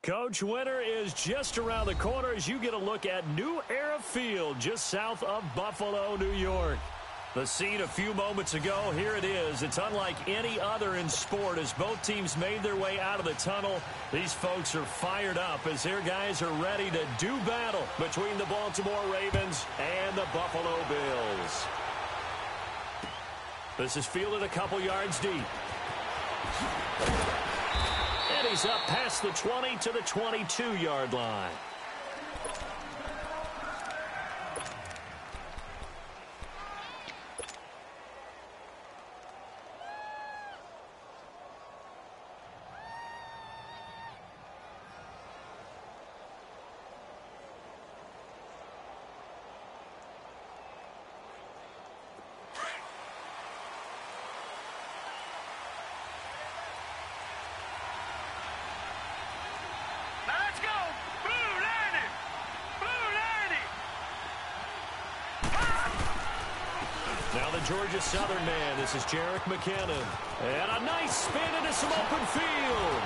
Coach, winter is just around the corner as you get a look at New Era Field just south of Buffalo, New York. The scene a few moments ago, here it is. It's unlike any other in sport as both teams made their way out of the tunnel. These folks are fired up as their guys are ready to do battle between the Baltimore Ravens and the Buffalo Bills. This is fielded a couple yards deep. And he's up past the 20 to the 22-yard line. Georgia Southern man. This is Jerick McKinnon. And a nice spin into some open field.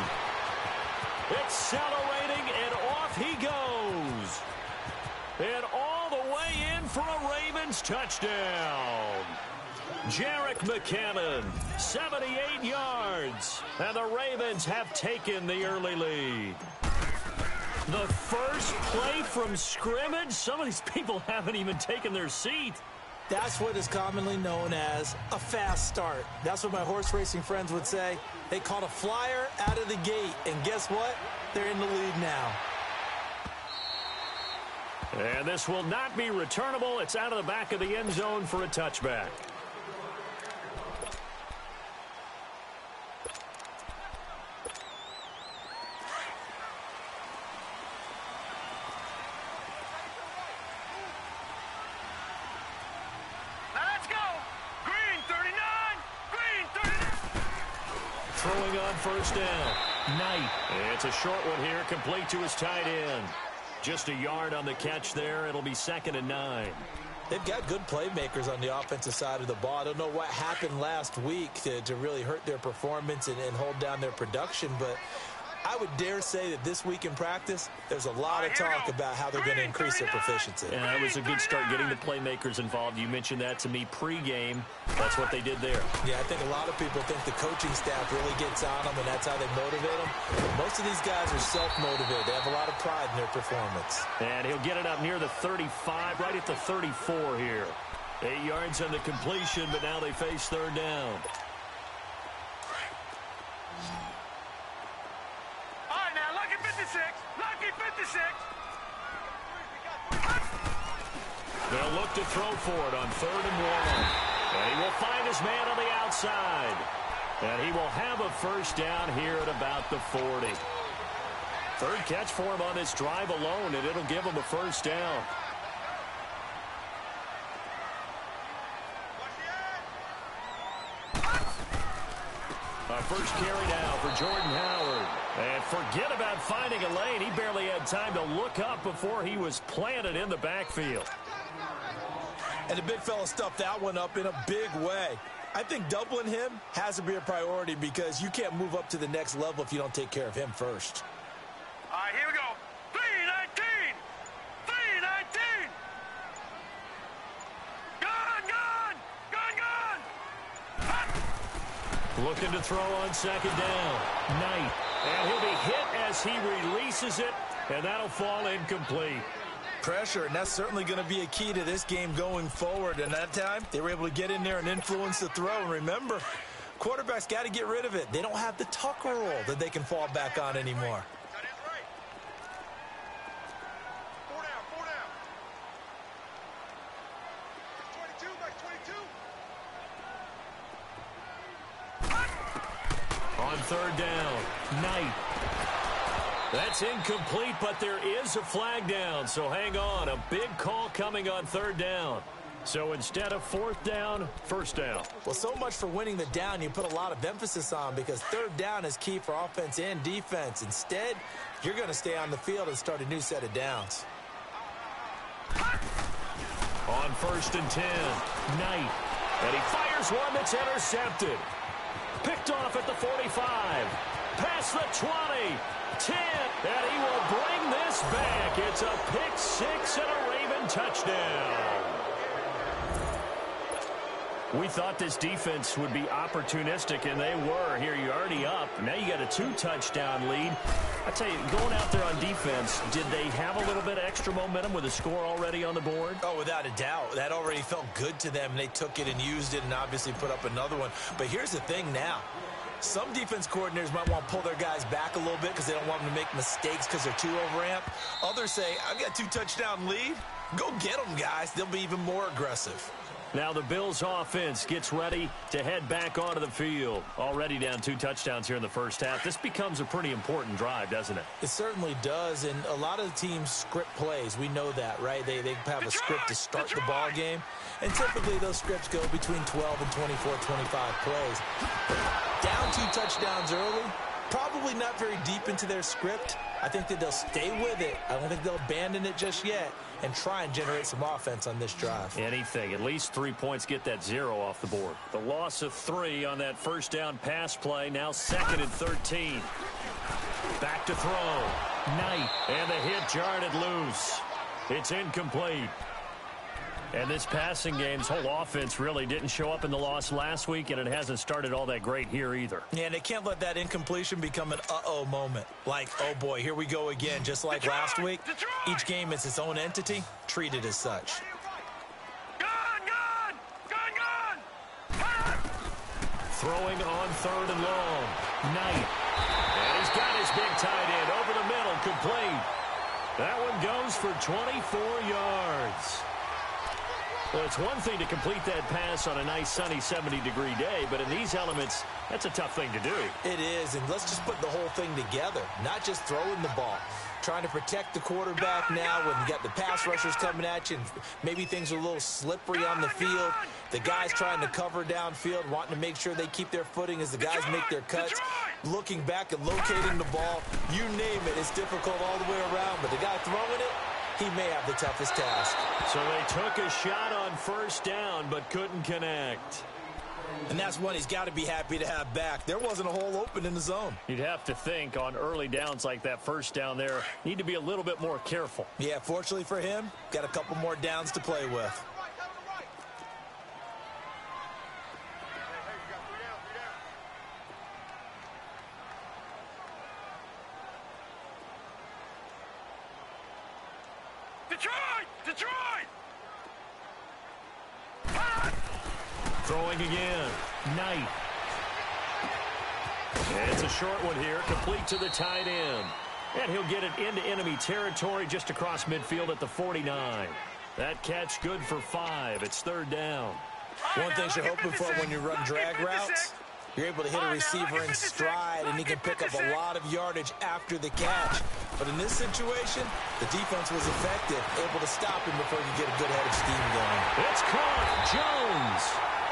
Accelerating, and off he goes. And all the way in for a Ravens touchdown. Jerick McKinnon, 78 yards. And the Ravens have taken the early lead. The first play from scrimmage. Some of these people haven't even taken their seat. That's what is commonly known as a fast start. That's what my horse racing friends would say. They caught a flyer out of the gate, and guess what? They're in the lead now. And this will not be returnable. It's out of the back of the end zone for a touchback. Throwing on first down. Knight. It's a short one here, complete to his tight end. Just a yard on the catch there. It'll be 2nd and 9. They've got good playmakers on the offensive side of the ball. I don't know what happened last week to really hurt their performance and hold down their production, but I would dare say that this week in practice, there's a lot of talk about how they're going to increase their proficiency. And that was a good start getting the playmakers involved. You mentioned that to me pregame. That's what they did there. Yeah, I think a lot of people think the coaching staff really gets on them, and that's how they motivate them. Most of these guys are self-motivated. They have a lot of pride in their performance. And he'll get it up near the 35, right at the 34 here. 8 yards on the completion, but now they face third down. They'll look to throw for it on 3rd and 1. And he will find his man on the outside. And he will have a first down here at about the 40. Third catch for him on this drive alone, and it'll give him a first down. A first carry now for Jordan Howard. And forget about finding a lane. He barely had time to look up before he was planted in the backfield. And the big fella stuffed that one up in a big way. I think doubling him has to be a priority because you can't move up to the next level if you don't take care of him first. All right, here we go. 319! 319! Gun! Looking to throw on 2nd down. Knight. And he'll be hit as he releases it, and that'll fall incomplete. Pressure, and that's certainly going to be a key to this game going forward. And that time, they were able to get in there and influence the throw. And remember, quarterbacks got to get rid of it. They don't have the tuck roll that they can fall back on anymore. On 3rd down, Knight. That's incomplete, but there is a flag down, so hang on. A big call coming on third down. So instead of fourth down, first down. Well, so much for winning the down you put a lot of emphasis on, because third down is key for offense and defense. Instead, you're going to stay on the field and start a new set of downs. On 1st and 10, Knight. And he fires one that's intercepted. Picked off at the 45. Past the 20. 10. And he will bring this back. It's a pick six and a Raven touchdown. We thought this defense would be opportunistic, and they were. Here, you're already up. Now you got a 2-touchdown lead. I tell you, going out there on defense, did they have a little bit of extra momentum with a score already on the board? Oh, without a doubt. That already felt good to them. They took it and used it and obviously put up another one. But here's the thing now. Some defense coordinators might want to pull their guys back a little bit because they don't want them to make mistakes because they're too overamped. Others say, I've got a 2-touchdown lead. Go get them, guys. They'll be even more aggressive. Now the Bills offense gets ready to head back onto the field. Already down 2 touchdowns here in the first half. This becomes a pretty important drive, doesn't it? It certainly does, and a lot of the teams script plays. We know that, right? They have a script to start the ball game, and typically those scripts go between 12 and 24, 25 plays. Down 2 touchdowns early, probably not very deep into their script. I think that they'll stay with it. I don't think they'll abandon it just yet and try and generate some offense on this drive. Anything. At least 3 points, get that 0 off the board. The loss of 3 on that first down pass play. Now 2nd and 13. Back to throw. Knight. And the hit jarred it loose. It's incomplete. And this passing game's whole offense really didn't show up in the loss last week, and it hasn't started all that great here either. Yeah, and they can't let that incompletion become an uh-oh moment. Like, oh boy, here we go again, just like last week. Each game is its own entity, treated as such. Throwing on 3rd and long. Knight. And he's got his big tight end over the middle, complete. That one goes for 24 yards. Well, it's one thing to complete that pass on a nice sunny 70-degree day, but in these elements, that's a tough thing to do. It is, and let's just put the whole thing together, not just throwing the ball. Trying to protect the quarterback now when you got the pass rushers coming at you, and maybe things are a little slippery on the field. The guys trying to cover downfield, wanting to make sure they keep their footing as the guys make their cuts. Looking back and locating the ball, you name it, it's difficult all the way around, but the guy throwing it, he may have the toughest task. So they took a shot on 1st down, but couldn't connect. And that's one he's got to be happy to have back. There wasn't a hole open in the zone. You'd have to think on early downs like that 1st down there, need to be a little bit more careful. Yeah, fortunately for him, got a couple more downs to play with. Detroit! Throwing again. Knight. And it's a short one here, complete to the tight end. And he'll get it into enemy territory just across midfield at the 49. That catch good for 5. It's 3rd down. One thing you're hoping for when you run drag routes, you're able to hit a receiver in stride, and he can pick up a lot of yardage after the catch. But in this situation, the defense was effective, able to stop him before he could get a good head of steam going. It's caught. Jones.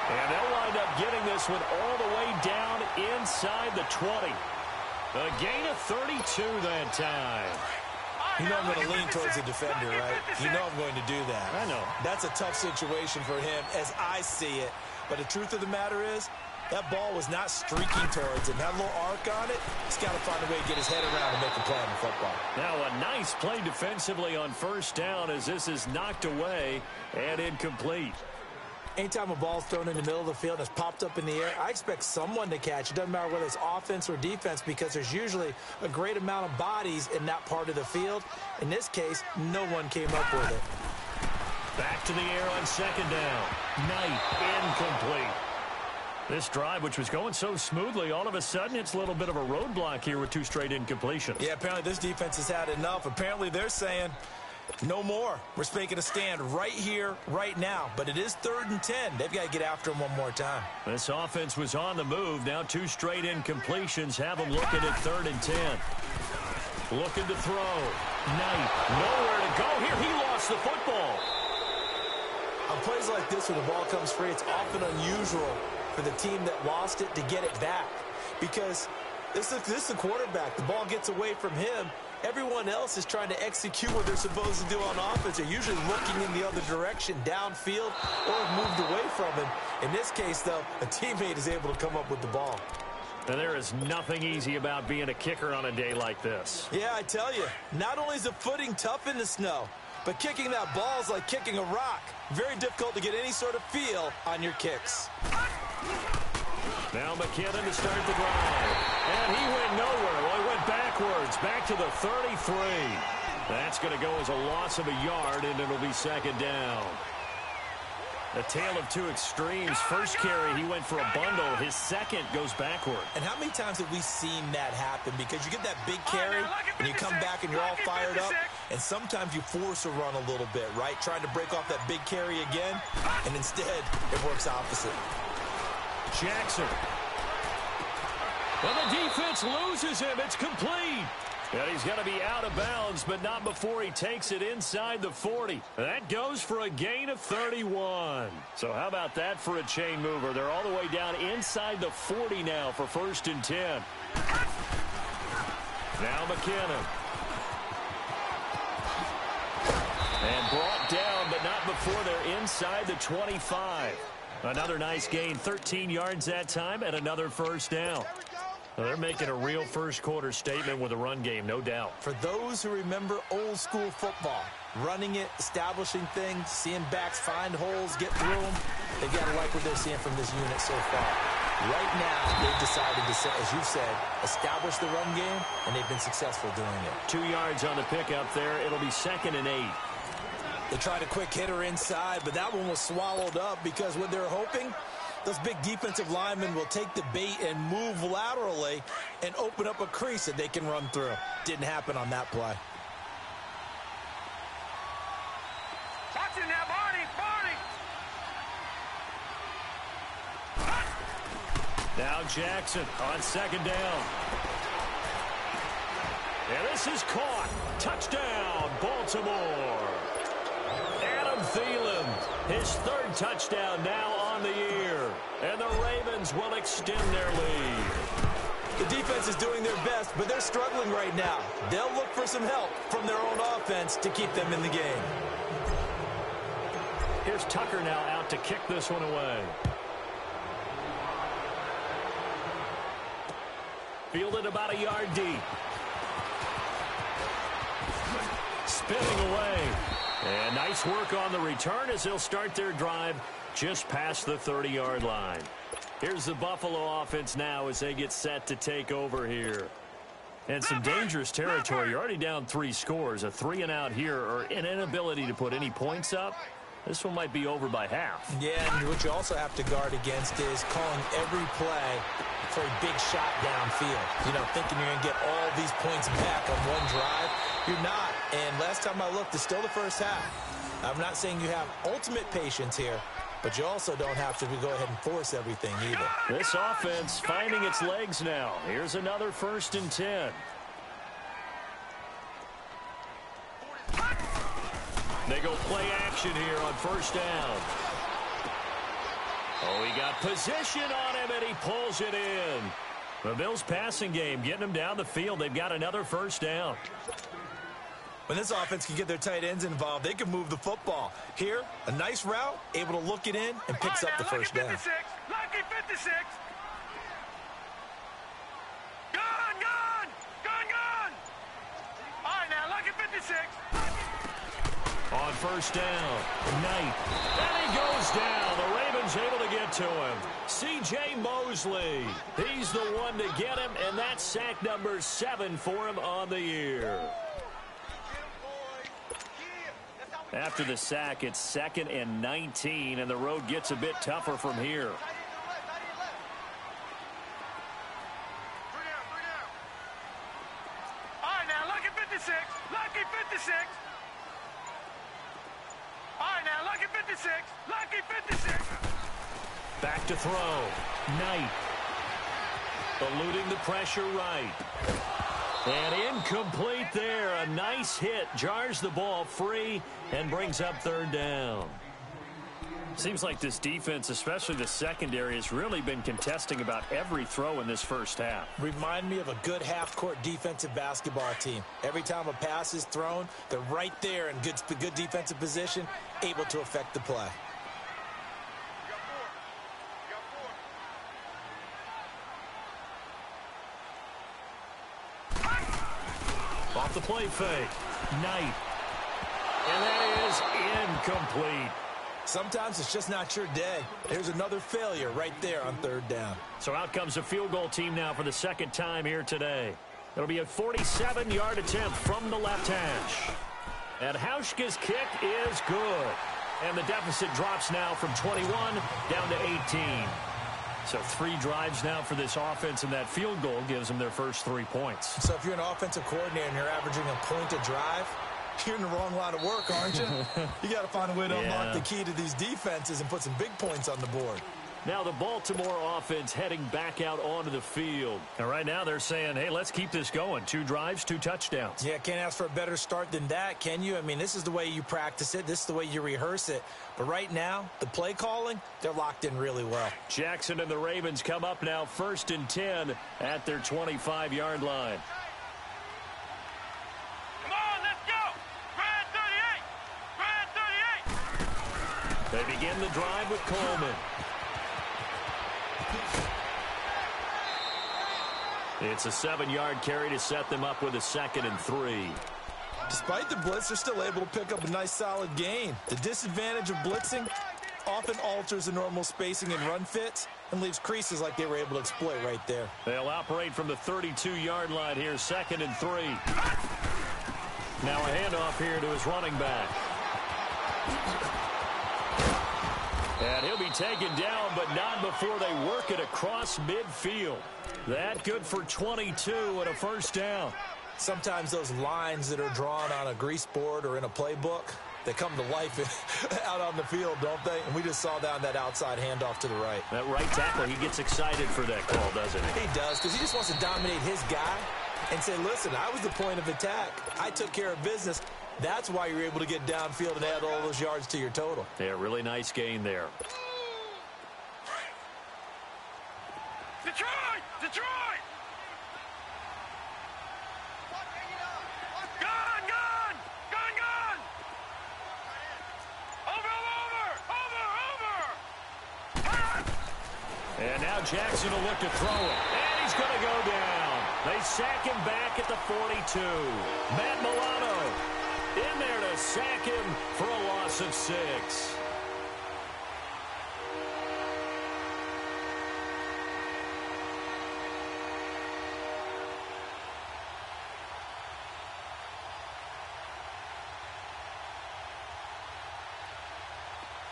And they'll wind up getting this one all the way down inside the 20. A gain of 32 that time. You know I'm going to lean towards the defender, right? You know I'm going to do that. I know. That's a tough situation for him as I see it. But the truth of the matter is, that ball was not streaking towards him. That little arc on it, he's got to find a way to get his head around and make a play on the football. Now a nice play defensively on 1st down as this is knocked away and incomplete. Anytime a ball's thrown in the middle of the field and it's popped up in the air, I expect someone to catch. It doesn't matter whether it's offense or defense because there's usually a great amount of bodies in that part of the field. In this case, no one came up with it. Back to the air on 2nd down. Knight, incomplete. This drive, which was going so smoothly, all of a sudden it's a little bit of a roadblock here with 2 straight incompletions. Yeah, apparently this defense has had enough. Apparently they're saying, no more. We're making a stand right here, right now. But it is 3rd and 10. They've got to get after him one more time. This offense was on the move. Now 2 straight incompletions have them looking at 3rd and 10. Looking to throw. Knight, nowhere to go here. He lost the football. On plays like this where the ball comes free, it's often unusual for the team that lost it to get it back. Because this is the quarterback. The ball gets away from him. Everyone else is trying to execute what they're supposed to do on offense. They're usually looking in the other direction, downfield, or have moved away from him. In this case, though, a teammate is able to come up with the ball. And there is nothing easy about being a kicker on a day like this. Yeah, I tell you, not only is the footing tough in the snow, but kicking that ball is like kicking a rock. Very difficult to get any sort of feel on your kicks. Now McKinnon to start the drive. And he went nowhere. Well, he went backwards, back to the 33. That's going to go as a loss of a yard, and it'll be second down. A tale of two extremes. First carry, he went for a bundle. His second goes backward. And how many times have we seen that happen? Because you get that big carry, and you come back and you're all fired up, and sometimes you force a run a little bit, right? Trying to break off that big carry again, and instead it works opposite. Jackson. Well, the defense loses him. It's complete. And he's going to be out of bounds, but not before he takes it inside the 40. That goes for a gain of 31. So how about that for a chain mover? They're all the way down inside the 40 now for 1st and 10. Now McKinnon. And brought down, but not before they're inside the 25. Another nice gain, 13 yards that time, and another first down. Well, they're making a real first-quarter statement with a run game, no doubt. For those who remember old-school football, running it, establishing things, seeing backs find holes, get through them, they've got to like what they're seeing from this unit so far. Right now, they've decided to, as you've said, establish the run game, and they've been successful doing it. 2 yards on the pickup there. It'll be 2nd and 8. They tried a quick hitter inside, but that one was swallowed up because what they're hoping, those big defensive linemen will take the bait and move laterally and open up a crease that they can run through. Didn't happen on that play. Watch it now, Barney. Now Jackson on 2nd down. And this is caught. Touchdown, Baltimore. Adam Thielen, his 3rd touchdown now on the year. And the Ravens will extend their lead. The defense is doing their best, but they're struggling right now. They'll look for some help from their own offense to keep them in the game. Here's Tucker now out to kick this one away. Fielded about a yard deep. Spinning away. And nice work on the return as they'll start their drive just past the 30-yard line. Here's the Buffalo offense now as they get set to take over here. And some dangerous territory. You're already down 3 scores. A 3-and-out here or an inability to put any points up. This one might be over by half. Yeah, and what you also have to guard against is calling every play for a big shot downfield. You know, thinking you're going to get all these points back on one drive. You're not. And last time I looked, it's still the first half. I'm not saying you have ultimate patience here, but you also don't have to go ahead and force everything either. This offense finding its legs now. Here's another 1st and 10. They go play action here on 1st down. Oh, he got position on him, and he pulls it in. The Bills' passing game getting them down the field. They've got another 1st down. When this offense can get their tight ends involved, they can move the football. Here, a nice route, able to look it in, and picks up the first down. Lucky 56. Gun, gun, gun, gun. All right, now, Lucky 56. On 1st down, Knight. And he goes down. The Ravens able to get to him. C.J. Mosley. He's the one to get him, and that's sack number 7 for him on the year. After the sack, it's 2nd and 19, and the road gets a bit tougher from here. All right, now, Lucky 56. Lucky 56. All right, now, Lucky 56. Lucky 56. Back to throw. Knight. Eluding the pressure right. And incomplete there. A nice hit. Jars the ball free and brings up third down. Seems like this defense, especially the secondary, has really been contesting about every throw in this first half. Remind me of a good half-court defensive basketball team. Every time a pass is thrown, they're right there in good defensive position, able to affect the play. Off the play fake. Knight. And that is incomplete. Sometimes it's just not your day. There's another failure right there on third down. So out comes a field goal team now for the second time here today. It'll be a 47-yard attempt from the left hash. And Hauschka's kick is good. And the deficit drops now from 21 down to 18. So 3 drives now for this offense, and that field goal gives them their first 3 points. So if you're an offensive coordinator and you're averaging a point a drive, you're in the wrong line of work, aren't you? You got to find a way to unlock the key to these defenses and put some big points on the board. Now the Baltimore offense heading back out onto the field. And right now they're saying, hey, let's keep this going. 2 drives, 2 touchdowns. Yeah, can't ask for a better start than that, can you? I mean, this is the way you practice it. This is the way you rehearse it. But right now, the play calling, they're locked in really well. Jackson and the Ravens come up now 1st and 10 at their 25-yard line. They begin the drive with Coleman. It's a 7-yard carry to set them up with a 2nd and 3. Despite the blitz, they're still able to pick up a nice solid gain. The disadvantage of blitzing often alters the normal spacing and run fits and leaves creases like they were able to exploit right there. They'll operate from the 32-yard line here, 2nd and 3. Now a handoff here to his running back. And he'll be taken down, but not before they work it across midfield. That good for 22 and a first down. Sometimes those lines that are drawn on a grease board or in a playbook, they come to life out on the field, don't they? And we just saw down that outside handoff to the right. That right tackle, he gets excited for that call, doesn't he? He does, because he just wants to dominate his guy and say, listen, I was the point of attack. I took care of business. That's why you're able to get downfield and add all those yards to your total. Yeah, really nice gain there. Detroit! Detroit! Gun! Gun! Gun! Gun! Over! And now Jackson will look to throw it. And he's going to go down. They sack him back at the 42. Matt Milano in there to sack him for a loss of 6.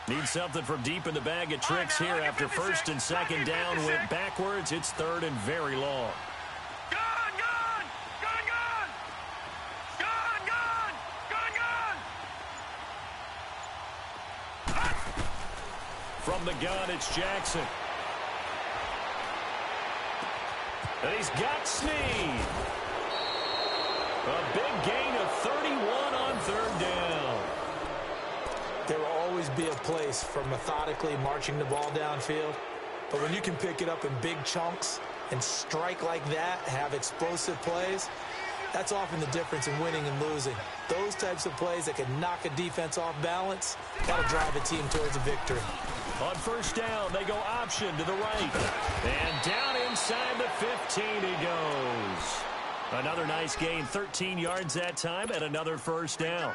Need something from deep in the bag of tricks here after 1st and 2nd down went backwards. It's 3rd and very long. Gun! Gun! Gun! Gun! Gun! Gun! Gun! Gun! From the gun, it's Jackson. And he's got Snead. A big gain of 31 on 3rd down. There will always be a place for methodically marching the ball downfield. But when you can pick it up in big chunks and strike like that, have explosive plays, that's often the difference in winning and losing. Those types of plays that can knock a defense off balance, that'll drive a team towards a victory. On 1st down, they go option to the right. And down inside the 15 he goes. Another nice gain, 13 yards that time, and another 1st down.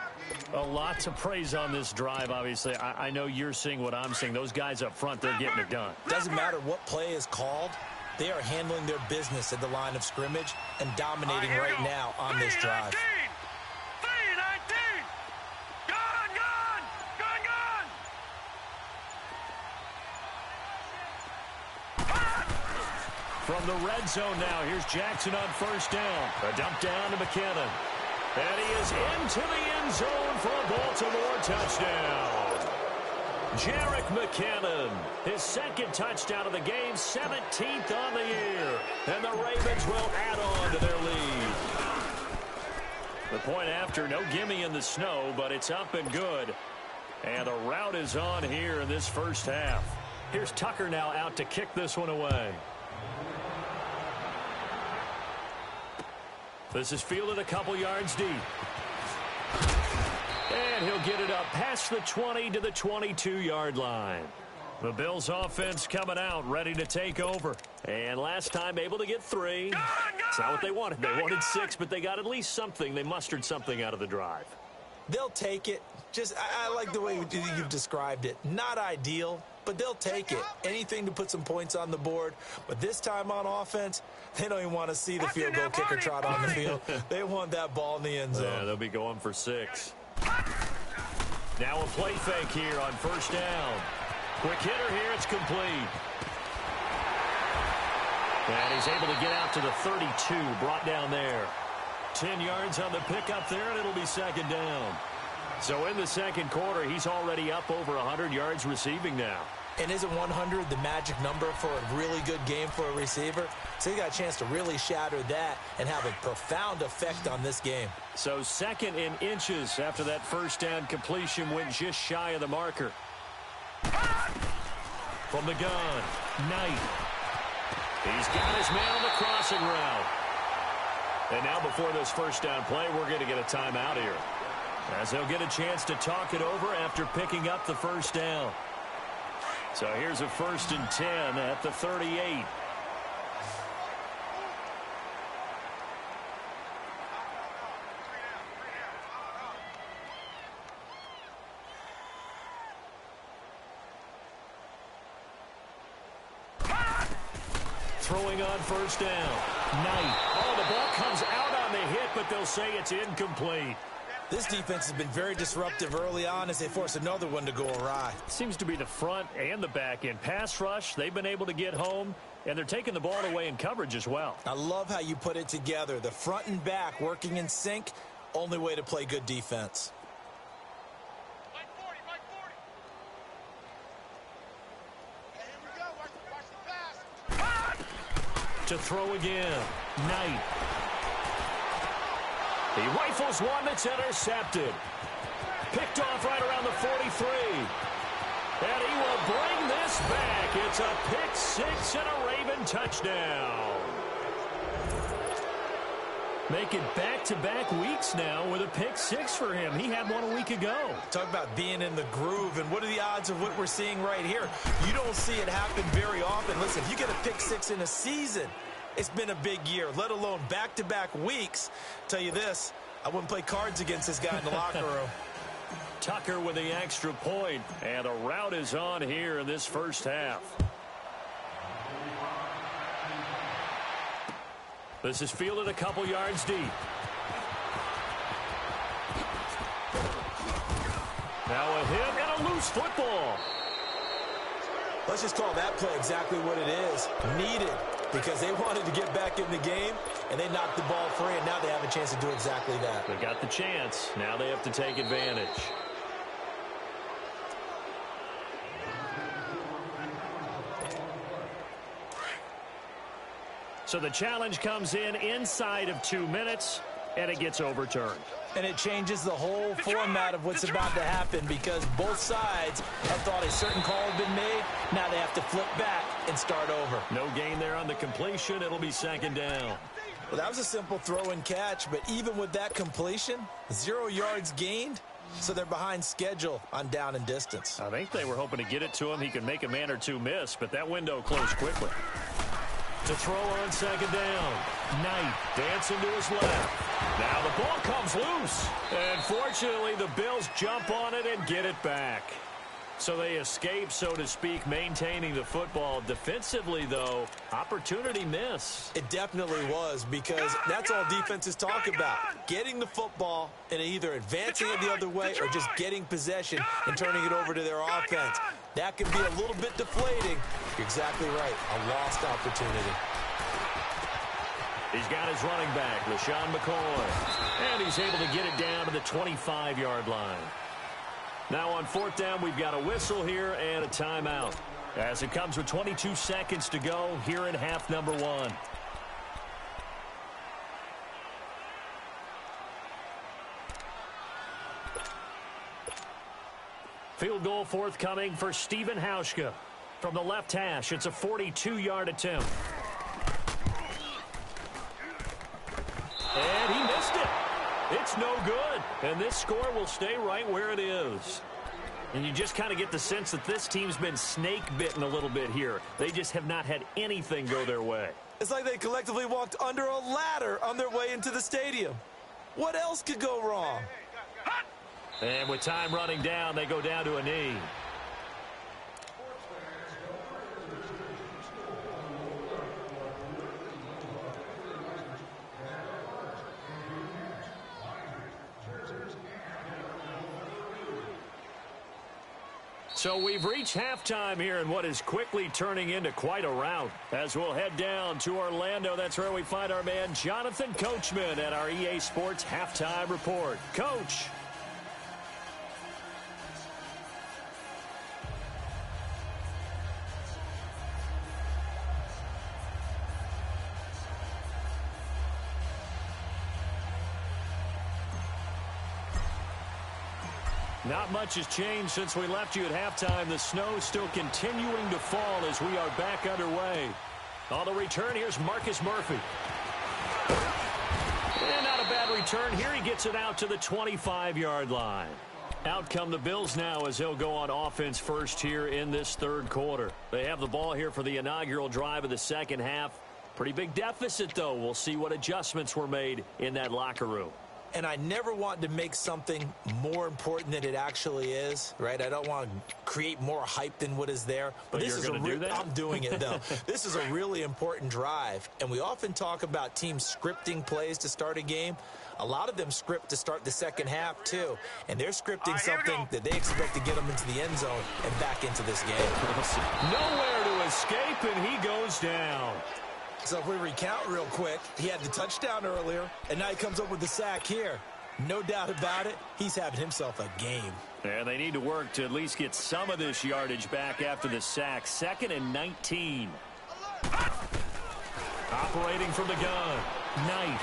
A lot to praise on this drive, obviously. I know you're seeing what I'm seeing. Those guys up front, they're getting it done. Doesn't matter what play is called. They are handling their business at the line of scrimmage and dominating right now on this drive. 3-19! Gun! Gun! Gun! Gun! From the red zone now, here's Jackson on 1st down. A dump down to McKinnon. And he is into the end zone for a Baltimore touchdown. Jerick McKinnon, his 2nd touchdown of the game, 17th on the year. And the Ravens will add on to their lead. The point after, no gimme in the snow, but it's up and good. And the route is on here in this first half. Here's Tucker now out to kick this one away. This is fielded a couple yards deep. And he'll get it up past the 20 to the 22-yard line. The Bills offense coming out, ready to take over. And last time able to get 3. It's not what they wanted. They wanted 6, but they got at least something. They mustered something out of the drive. They'll take it. I like the way you've described it. Not ideal, but they'll take it. Anything to put some points on the board. But this time on offense, they don't even want to see the field goal kicker trot on the field. They want that ball in the end zone. Yeah, they'll be going for 6. Now a play fake here on first down. Quick hitter here, it's complete. And he's able to get out to the 32, brought down there. 10 yards on the pickup there, and it'll be second down. So in the second quarter, he's already up over 100 yards receiving now. And isn't 100 the magic number for a really good game for a receiver? So he got a chance to really shatter that and have a profound effect on this game. So second in inches after that first down completion went just shy of the marker. From the gun, Knight. He's got his man on the crossing route. And now before this first down play, we're going to get a timeout here, as they'll get a chance to talk it over after picking up the first down. So here's a 1st and 10 at the 38. Throwing on first down. Knight. Oh, the ball comes out on the hit, but they'll say it's incomplete. This defense has been very disruptive early on as they force another one to go awry. Seems to be the front and the back end. Pass rush, they've been able to get home, and they're taking the ball away in coverage as well. I love how you put it together. The front and back working in sync, only way to play good defense. To throw again, Knight. He rifles one that's intercepted. Picked off right around the 43. And he will bring this back. It's a pick 6 and a Raven touchdown. Make it back-to-back weeks now with a pick 6 for him. He had one a week ago. Talk about being in the groove, and what are the odds of what we're seeing right here? You don't see it happen very often. Listen, if you get a pick 6 in a season, it's been a big year, let alone back-to-back weeks. Tell you this, I wouldn't play cards against this guy in the locker room. Tucker with the extra point, and the route is on here in this first half. This is fielded a couple yards deep. Now a hit and a loose football. Let's just call that play exactly what it is. Needed, because they wanted to get back in the game, and they knocked the ball free, and now they have a chance to do exactly that. They got the chance. Now they have to take advantage. So the challenge comes in inside of 2 minutes, and it gets overturned. And it changes the whole format of what's about to happen, because both sides have thought a certain call had been made. Now they have to flip back and start over. No gain there on the completion. It'll be second down. Well, that was a simple throw and catch, but even with that completion, 0 yards gained, so they're behind schedule on down and distance. I think they were hoping to get it to him. He could make a man or two miss, but that window closed quickly. To throw on second down. Knight dancing to his left. Now the ball comes loose. And fortunately, the Bills jump on it and get it back. So they escape, so to speak, maintaining the football. Defensively, though, opportunity miss. It definitely was, because that's all defenses talk about. Getting the football and either advancing it the other way or just getting possession and turning it over to their offense. That can be a little bit deflating. You're exactly right. A lost opportunity. He's got his running back, LaShawn McCoy. And he's able to get it down to the 25-yard line. Now on fourth down, we've got a whistle here and a timeout, as it comes with 22 seconds to go here in half number 1. Field goal forthcoming for Steven Hauschka. From the left hash, it's a 42-yard attempt. And he missed it. It's no good. And this score will stay right where it is. And you just kind of get the sense that this team's been snake-bitten a little bit here. They just have not had anything go their way. It's like they collectively walked under a ladder on their way into the stadium. What else could go wrong? And with time running down, they go down to a knee. So we've reached halftime here in what is quickly turning into quite a rout. As we'll head down to Orlando, that's where we find our man Jonathan Coachman at our EA Sports Halftime Report. Coach. Not much has changed since we left you at halftime. The snow still continuing to fall as we are back underway. On the return, here's Marcus Murphy. And not a bad return. Here he gets it out to the 25-yard line. Out come the Bills now as they'll go on offense first here in this third quarter. They have the ball here for the inaugural drive of the second half. Pretty big deficit, though. We'll see what adjustments were made in that locker room. And I never want to make something more important than it actually is, right? I don't want to create more hype than what is there. But this is I'm doing it, though. This is a really important drive. And we often talk about teams scripting plays to start a game. A lot of them script to start the second half, too. And they're scripting something that they expect to get them into the end zone and back into this game. Nowhere to escape, and he goes down. So if we recount real quick, he had the touchdown earlier, and now he comes up with the sack here. No doubt about it, he's having himself a game. And they need to work to at least get some of this yardage back after the sack. 2nd and 19. Operating from the gun. Knight.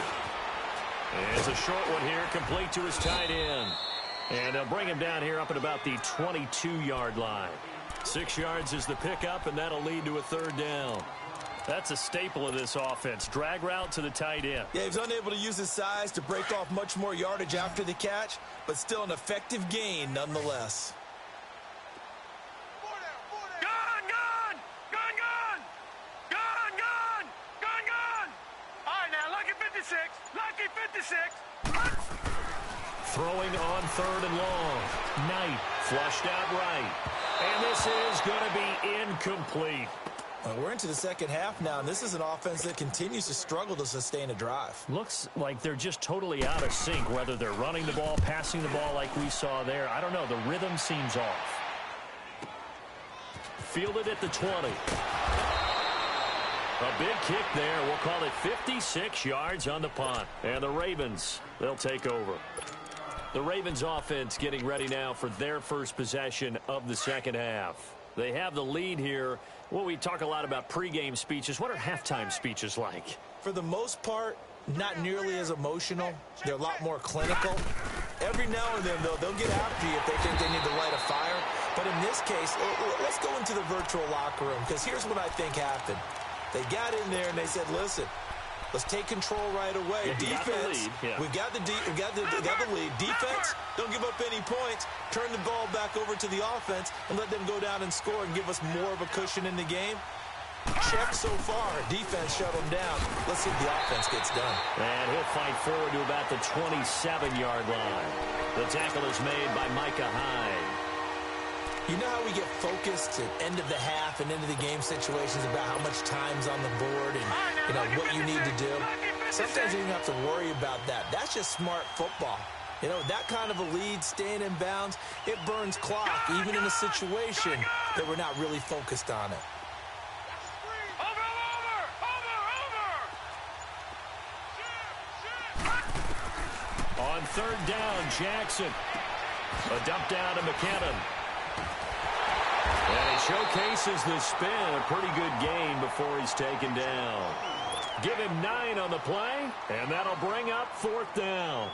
It's a short one here, complete to his tight end. And they'll bring him down here up at about the 22-yard line. 6 yards is the pickup, and that'll lead to a third down. That's a staple of this offense. Drag route to the tight end. Yeah, he's unable to use his size to break off much more yardage after the catch, but still an effective gain nonetheless. Gun, gun! Gun, gun! Gun, gun! Gun, gun! All right, now, lucky 56. Lucky 56. Throwing on 3rd and long. Knight flushed out right. And this is going to be incomplete. We're into the second half now, and this is an offense that continues to struggle to sustain a drive. Looks like they're just totally out of sync, whether they're running the ball, passing the ball like we saw there. I don't know. The rhythm seems off. Fielded at the 20. A big kick there. We'll call it 56 yards on the punt. And the Ravens, they'll take over. The Ravens offense getting ready now for their first possession of the second half. They have the lead here. Well, we talk a lot about pregame speeches. What are halftime speeches like? For the most part, not nearly as emotional. They're a lot more clinical. Every now and then, though, they'll get after you if they think they need to light a fire. But in this case, let's go into the virtual locker room, because here's what I think happened. They got in there and they said, listen, let's take control right away. Defense, we've got the lead. Defense, don't give up any points. Turn the ball back over to the offense and let them go down and score and give us more of a cushion in the game. Check so far. Defense shut them down. Let's see if the offense gets done. And he'll fight forward to about the 27-yard line. The tackle is made by Micah Hyde. You know how we get focused at end of the half and into the game situations about how much time's on the board and what you need to do? Sometimes you don't have to worry about that. That's just smart football. That kind of a lead, staying in bounds, it burns clock, even in a situation that we're not really focused on it. On 3rd down, Jackson. A dump down to McKinnon. And he showcases the spin. A pretty good gain before he's taken down. Give him 9 on the play, and that'll bring up 4th down.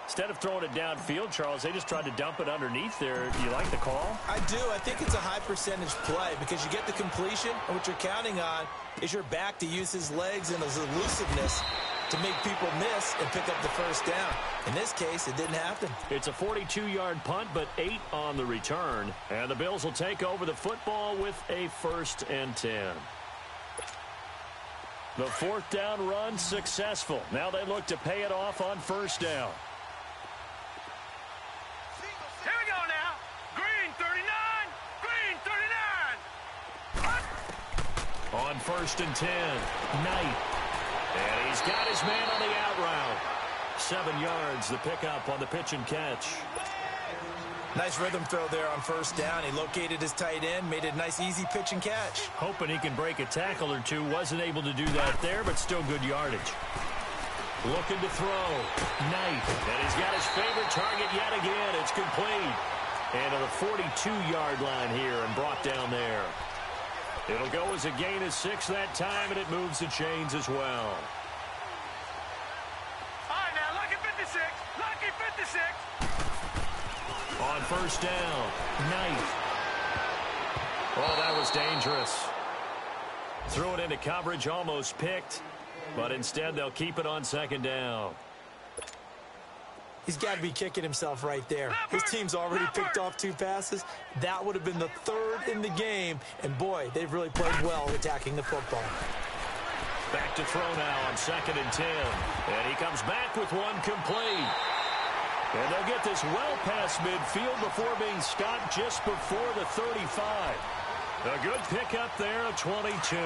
Instead of throwing it downfield, Charles, they just tried to dump it underneath there. Do you like the call? I do. I think it's a high percentage play because you get the completion, and what you're counting on is your back to use his legs and his elusiveness to make people miss and pick up the first down. In this case, it didn't happen. It's a 42-yard punt, but 8 on the return. And the Bills will take over the football with a 1st and 10. The 4th down run successful. Now they look to pay it off on 1st down. Here we go now. Green 39. Green 39. On 1st and 10, Knight. And he's got his man on the out route. 7 yards, the pickup on the pitch and catch. Nice rhythm throw there on 1st down. He located his tight end, made it a nice, easy pitch and catch. Hoping he can break a tackle or two. Wasn't able to do that there, but still good yardage. Looking to throw. Knight. And he's got his favorite target yet again. It's complete. And to the 42-yard line here and brought down there. It'll go as a gain of 6 that time, and it moves the chains as well. All right, now, lucky 56. Lucky 56. On 1st down, Knight. Oh, that was dangerous. Threw it into coverage, almost picked, but instead they'll keep it on 2nd down. He's got to be kicking himself right there. His team's already picked off 2 passes. That would have been the 3rd in the game. And, boy, they've really played well attacking the football. Back to throw now on 2nd and 10. And he comes back with one complete. And they'll get this well past midfield before being stopped just before the 35. A good pickup there at 22.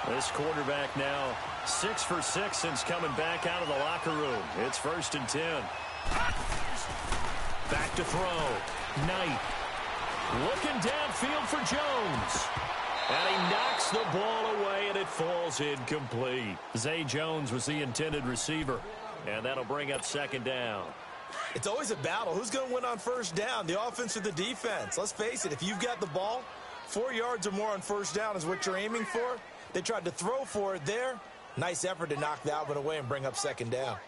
This quarterback now 6 for 6 since coming back out of the locker room. It's 1st and 10. Back to throw. Knight. Looking downfield for Jones. And he knocks the ball away, and it falls incomplete. Zay Jones was the intended receiver. And that'll bring up 2nd down. It's always a battle. Who's going to win on 1st down, the offense or the defense? Let's face it, if you've got the ball, 4 yards or more on 1st down is what you're aiming for. They tried to throw for it there. Nice effort to knock that one away and bring up 2nd down.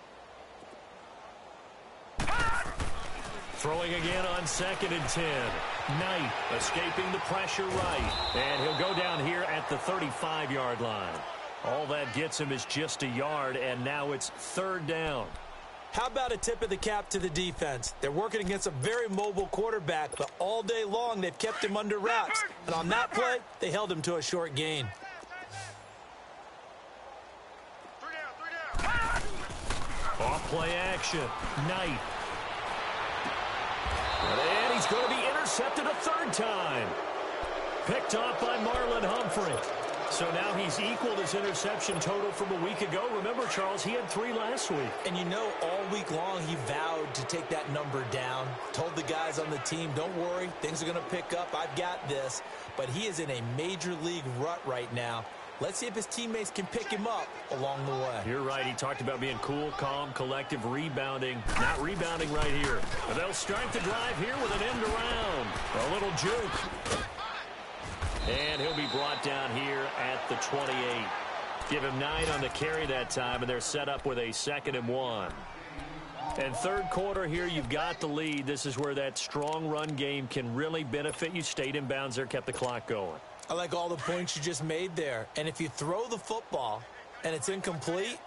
Throwing again on 2nd and 10. Knight escaping the pressure right. And he'll go down here at the 35-yard line. All that gets him is just a yard, and now it's 3rd down. How about a tip of the cap to the defense? They're working against a very mobile quarterback, but all day long they've kept him under wraps. And on that play, they held him to a short gain. 3 down. Off play action. Knight. And he's going to be intercepted a 3rd time. Picked off by Marlon Humphrey. So now he's equaled his interception total from a week ago. Remember, Charles, he had 3 last week. And you know, all week long he vowed to take that number down. Told the guys on the team, don't worry, things are going to pick up. I've got this. But he is in a major league rut right now. Let's see if his teammates can pick him up along the way. You're right. He talked about being cool, calm, collective, rebounding. Not rebounding right here. But they'll start the drive here with an end around. A little juke. And he'll be brought down here at the 28. Give him 9 on the carry that time, and they're set up with a 2nd and 1. And 3rd quarter here, you've got the lead. This is where that strong run game can really benefit you. Stayed in bounds there, kept the clock going. I like all the points you just made there. And if you throw the football and it's incomplete,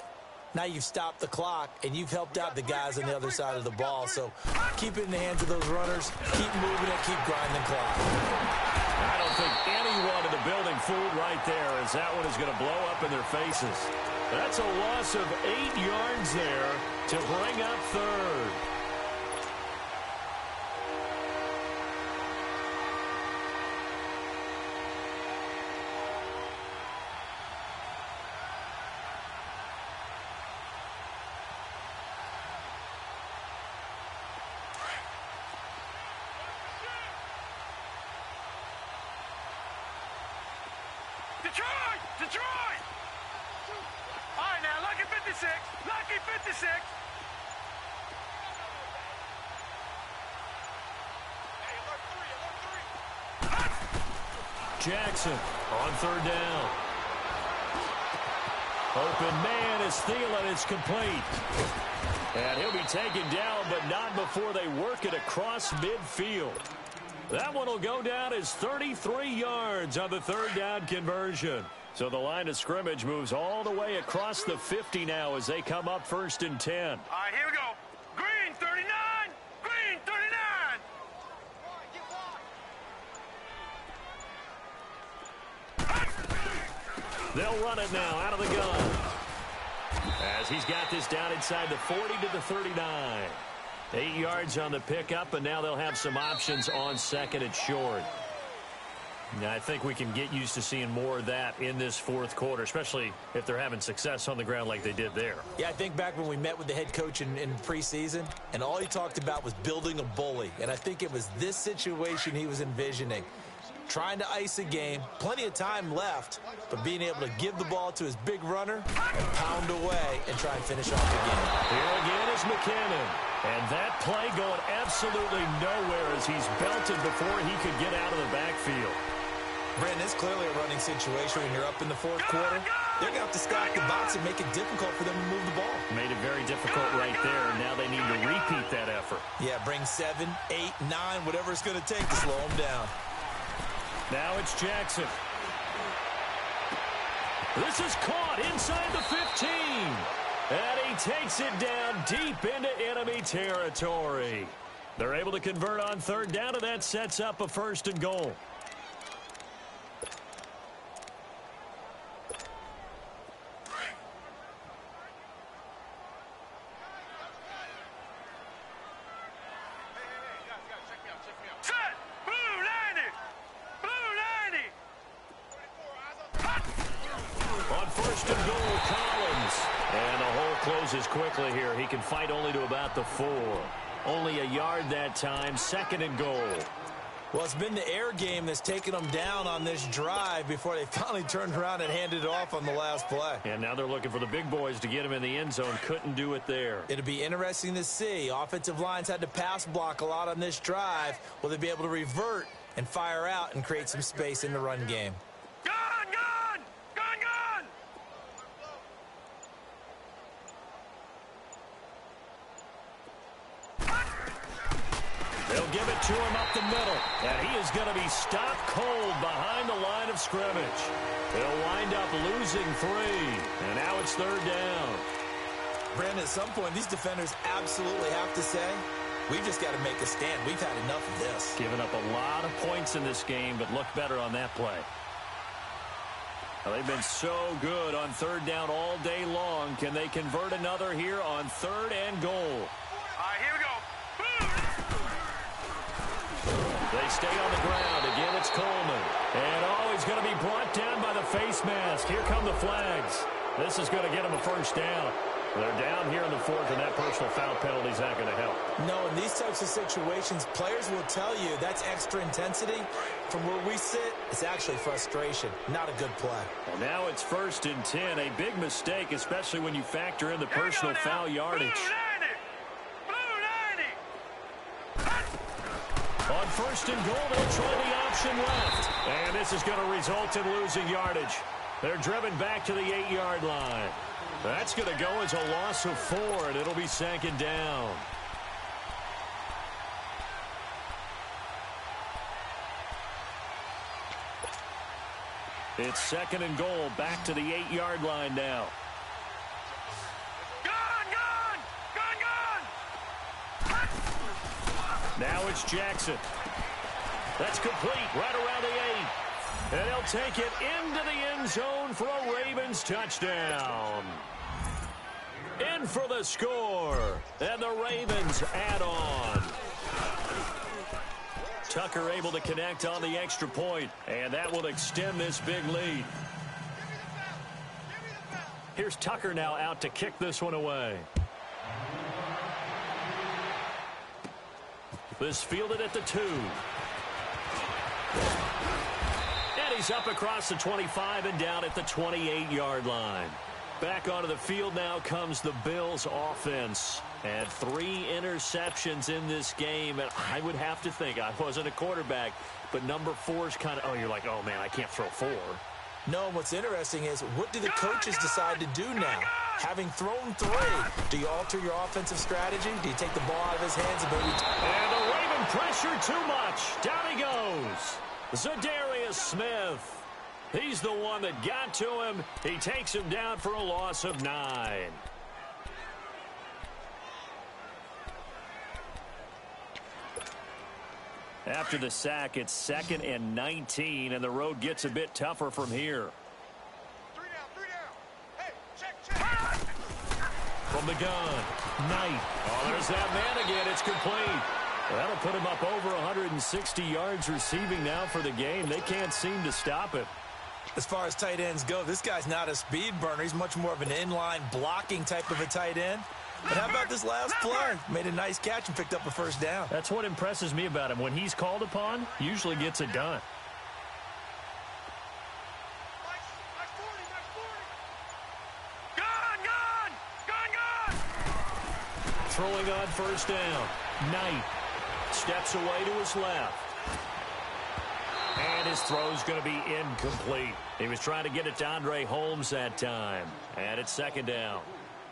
now you've stopped the clock and you've helped out the guys on the other side of the ball. So keep it in the hands of those runners. Keep moving it. Keep grinding the clock. I don't think anyone in the building fooled right there, as that one is going to blow up in their faces. That's a loss of 8 yards there to bring up 3rd. Detroit! All right, now, lucky 56. Lucky 56. Jackson on 3rd down. Open man is Thielen. It's complete. And he'll be taken down, but not before they work it across midfield. That one will go down as 33 yards on the third down conversion. So the line of scrimmage moves all the way across the 50 now as they come up 1st and 10. All right, here we go. Green 39. Green 39. They'll run it now out of the gun. As he's got this down inside the 40 to the 39. 8 yards on the pickup, and now they'll have some options on 2nd and short. Now, I think we can get used to seeing more of that in this 4th quarter, especially if they're having success on the ground like they did there. Yeah, I think back when we met with the head coach in preseason, and all he talked about was building a bully. And I think it was this situation he was envisioning. Trying to ice a game, plenty of time left, but being able to give the ball to his big runner and pound away and try and finish off the game. Here again is McKinnon. And that play going absolutely nowhere as he's belted before he could get out of the backfield. Brandon, it's clearly a running situation when you're up in the 4th quarter. They're going to have to stack the box and make it difficult for them to move the ball. Made it very difficult right there. Now they need to repeat that effort. Yeah, bring 7, 8, 9, whatever it's going to take to slow them down. Now it's Jackson. This is caught inside the 15. And he takes it down deep into enemy territory. They're able to convert on 3rd down, and that sets up a 1st and goal. Closes quickly here. He can fight only to about the 4. Only a yard that time. 2nd and goal. Well, it's been the air game that's taken them down on this drive before they finally turned around and handed it off on the last play. And now they're looking for the big boys to get him in the end zone. Couldn't do it there. It'll be interesting to see. Offensive lines had to pass block a lot on this drive. Will they be able to revert and fire out and create some space in the run game? They'll give it to him up the middle. And he is going to be stopped cold behind the line of scrimmage. They'll wind up losing 3. And now it's 3rd down. Brandon, at some point, these defenders absolutely have to say, we've just got to make a stand. We've had enough of this. Giving up a lot of points in this game, but look better on that play. Well, they've been so good on 3rd down all day long. Can they convert another here on 3rd and goal? All right, here we go. They stay on the ground. Again, it's Coleman. And, he's going to be brought down by the face mask. Here come the flags. This is going to get him a 1st down. They're down here in the 4th, and that personal foul penalty is not going to help. No, in these types of situations, players will tell you that's extra intensity. From where we sit, it's actually frustration. Not a good play. Well, now it's 1st and 10. A big mistake, especially when you factor in the personal foul yardage. On 1st and goal, they'll try the option left. And this is going to result in losing yardage. They're driven back to the 8-yard line. That's going to go as a loss of 4, and it'll be 2nd down. It's 2nd and goal, back to the 8-yard line now. Now it's Jackson. That's complete right around the 8. And he'll take it into the end zone for a Ravens touchdown. In for the score. And the Ravens add on. Tucker able to connect on the extra point. And that will extend this big lead. Here's Tucker now out to kick this one away. This fielded at the 2. And he's up across the 25 and down at the 28-yard line. Back onto the field now comes the Bills offense. And 3 interceptions in this game. And I would have to think, I wasn't a quarterback, but number 4 is kind of, you're like, oh, man, I can't throw 4. No, what's interesting is, what do the coaches decide to do now? Having thrown 3, do you alter your offensive strategy? Do you take the ball out of his hands and maybe... And the Raven pressure too much. Down he goes. Zadarius Smith. He's the one that got to him. He takes him down for a loss of 9. After the sack, it's 2nd and 19, and the road gets a bit tougher from here. 3 down. Hey, check. From the gun, Knight. Oh, there's that man again. It's complete. That'll put him up over 160 yards receiving now for the game. They can't seem to stop it. As far as tight ends go, this guy's not a speed burner. He's much more of an inline blocking type of a tight end. But how about this last play? Made a nice catch and picked up a first down. That's what impresses me about him. When he's called upon, usually gets it done. Gun! Throwing on first down. Knight steps away to his left. And his throw's going to be incomplete. He was trying to get it to Andre Holmes that time. And it's 2nd down.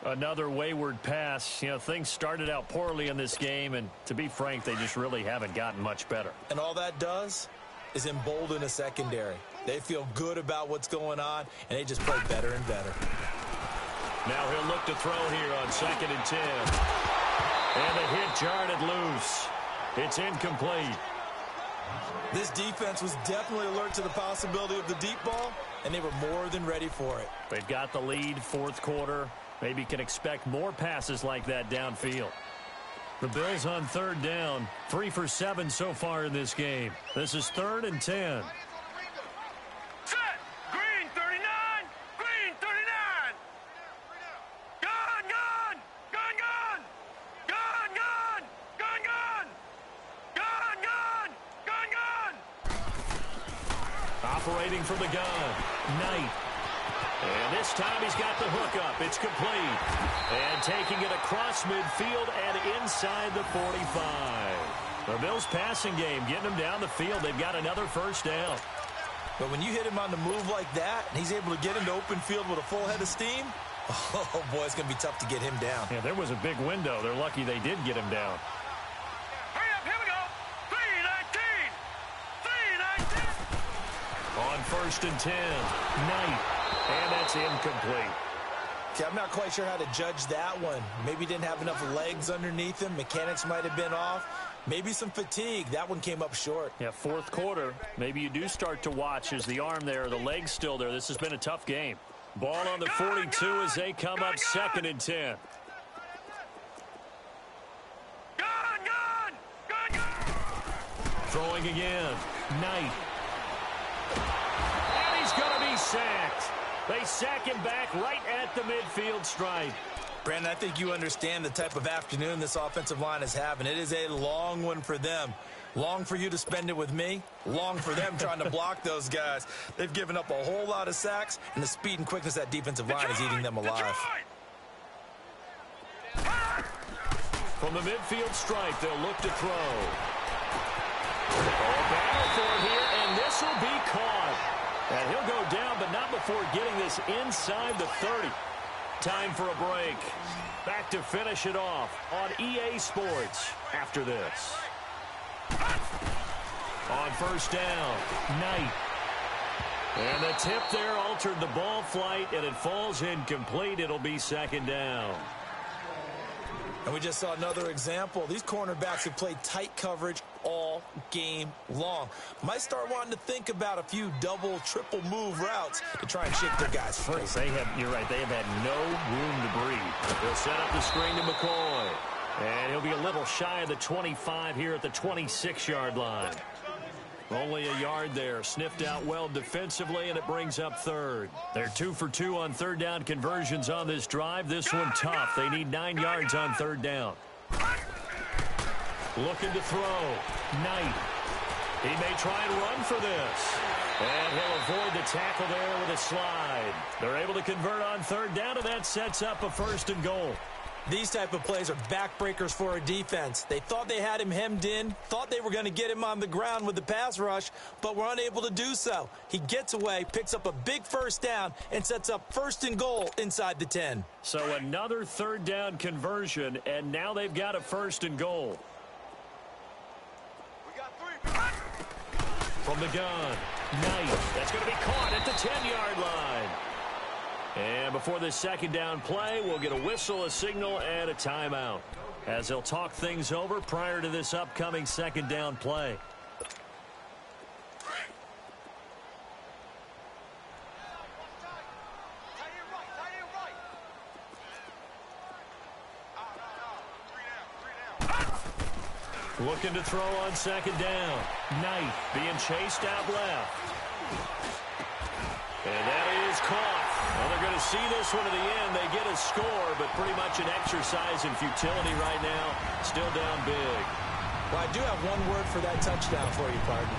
Another wayward pass. You know, things started out poorly in this game, and to be frank, they just really haven't gotten much better. And all that does is embolden a secondary. They feel good about what's going on, and they just play better and better. Now he'll look to throw here on 2nd and 10. And the hit jarred it loose. It's incomplete. This defense was definitely alert to the possibility of the deep ball, and they were more than ready for it. They've got the lead, 4th quarter. Maybe can expect more passes like that downfield. The Bills on 3rd down. 3 for 7 so far in this game. This is 3rd and 10. Set! Green 39! Green 39! Gun! Operating from the gun. Knight. And this time he's got the hook up. It's complete. And taking it across midfield and inside the 45. The Bills passing game, getting them down the field. They've got another first down. But when you hit him on the move like that, and he's able to get into open field with a full head of steam, oh, boy, it's going to be tough to get him down. Yeah, there was a big window. They're lucky they did get him down. Hurry up, here we go. 3-19. 3-19. On 1st and 10. Knight. And that's incomplete. See, I'm not quite sure how to judge that one. Maybe he didn't have enough legs underneath him. Mechanics might have been off. Maybe some fatigue. That one came up short. Yeah, 4th quarter. Maybe you do start to watch as the arm there, the leg's still there. This has been a tough game. Ball on the 42 as they come up 2nd and 10. Gun! Throwing again. Knight. And he's going to be sacked. They sack him back right at the midfield stripe. Brandon, I think you understand the type of afternoon this offensive line is having. It is a long one for them. Long for you to spend it with me. Long for them trying to block those guys. They've given up a whole lot of sacks, and the speed and quickness of that defensive line is eating them alive. From the midfield stripe, they'll look to throw. Oh, battle for it here, and this will be caught. And he'll go down, but not before getting this inside the 30. Time for a break. Back to finish it off on EA Sports after this. On first down, Knight. And the tip there altered the ball flight, and it falls incomplete. It'll be 2nd down. And we just saw another example. These cornerbacks have played tight coverage all game long. Might start wanting to think about a few double, triple move routes to try and shake their guys free. You're right, they have had no room to breathe. They'll set up the screen to McCoy. And he'll be a little shy of the 25 here at the 26-yard line. Only a yard there. Sniffed out well defensively, and it brings up 3rd. They're 2 for 2 on 3rd down conversions on this drive. This one tough. They need 9 yards on 3rd down. Looking to throw. Knight. He may try and run for this. And he'll avoid the tackle there with a slide. They're able to convert on 3rd down, and that sets up a 1st and goal. These type of plays are backbreakers for a defense. They thought they had him hemmed in, thought they were going to get him on the ground with the pass rush, but were unable to do so. He gets away, picks up a big first down, and sets up 1st and goal inside the 10. So another 3rd down conversion, and now they've got a 1st and goal. We got 3. From the gun, Knight. That's going to be caught at the 10-yard line. And before this 2nd down play, we'll get a whistle, a signal, and a timeout, as they'll talk things over prior to this upcoming 2nd down play. Looking to throw on 2nd down. Knight being chased out left. And that is caught. Well, they're going to see this one to the end. They get a score, but pretty much an exercise in futility right now. Still down big. Well, I do have one word for that touchdown for you, partner.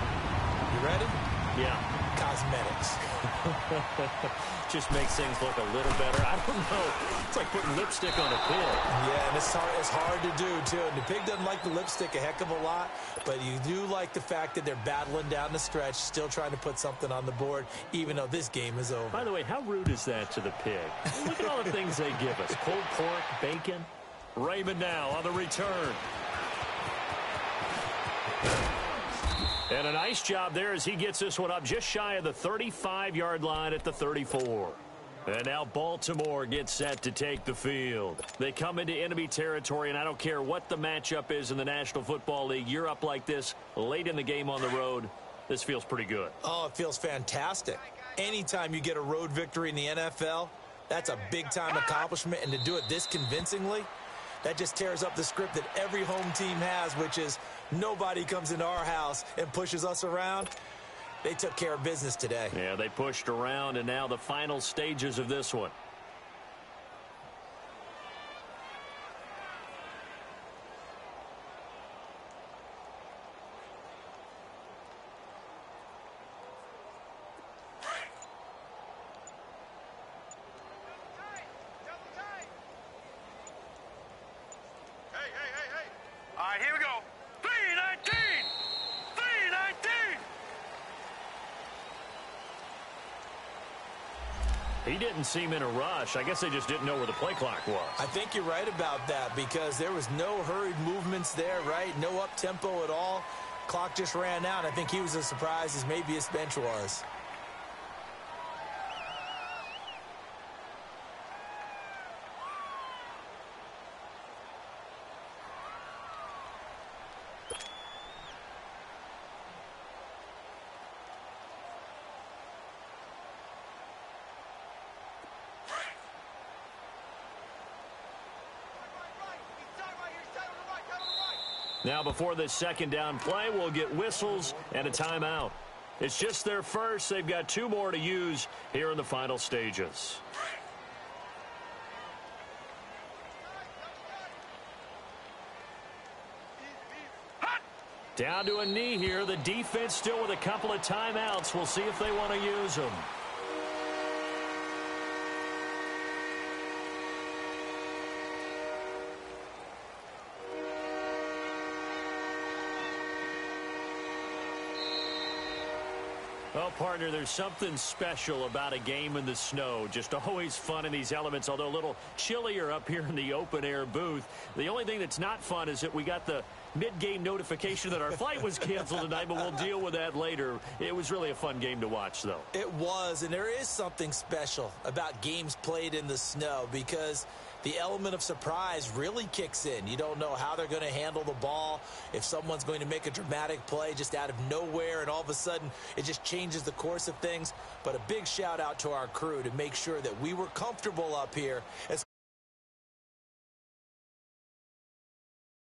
You ready? Yeah. Cosmetics. Just makes things look a little better. I don't know. It's like putting lipstick on a pig. Yeah, and it's hard to do, too. And the pig doesn't like the lipstick a heck of a lot, but you do like the fact that they're battling down the stretch, still trying to put something on the board, even though this game is over. By the way, how rude is that to the pig? Look at all the things they give us. Pulled pork, bacon. Raymond now on the return. And a nice job there as he gets this one up just shy of the 35-yard line at the 34. And now Baltimore gets set to take the field. They come into enemy territory, and I don't care what the matchup is in the National Football League. You're up like this late in the game on the road. This feels pretty good. Oh, it feels fantastic. Anytime you get a road victory in the NFL, that's a big-time accomplishment. And to do it this convincingly, that just tears up the script that every home team has, which is nobody comes into our house and pushes us around. They took care of business today. Yeah, they pushed around, and now the final stages of this one. All right, here we go. 319! 319! He didn't seem in a rush. I guess they just didn't know where the play clock was. I think you're right about that because there was no hurried movements there, right? No up-tempo at all. Clock just ran out. I think he was as surprised as maybe his bench was. Now before this 2nd down play, we'll get whistles and a timeout. It's just their first. They've got 2 more to use here in the final stages. Down to a knee here. The defense still with a couple of timeouts. We'll see if they want to use them. Well, partner, there's something special about a game in the snow. Just always fun in these elements, although a little chillier up here in the open-air booth. The only thing that's not fun is that we got the mid-game notification that our flight was canceled tonight, but we'll deal with that later. It was really a fun game to watch, though. It was, and there is something special about games played in the snow because the element of surprise really kicks in. You don't know how they're going to handle the ball, if someone's going to make a dramatic play just out of nowhere, and all of a sudden it just changes the course of things. But a big shout out to our crew to make sure that we were comfortable up here.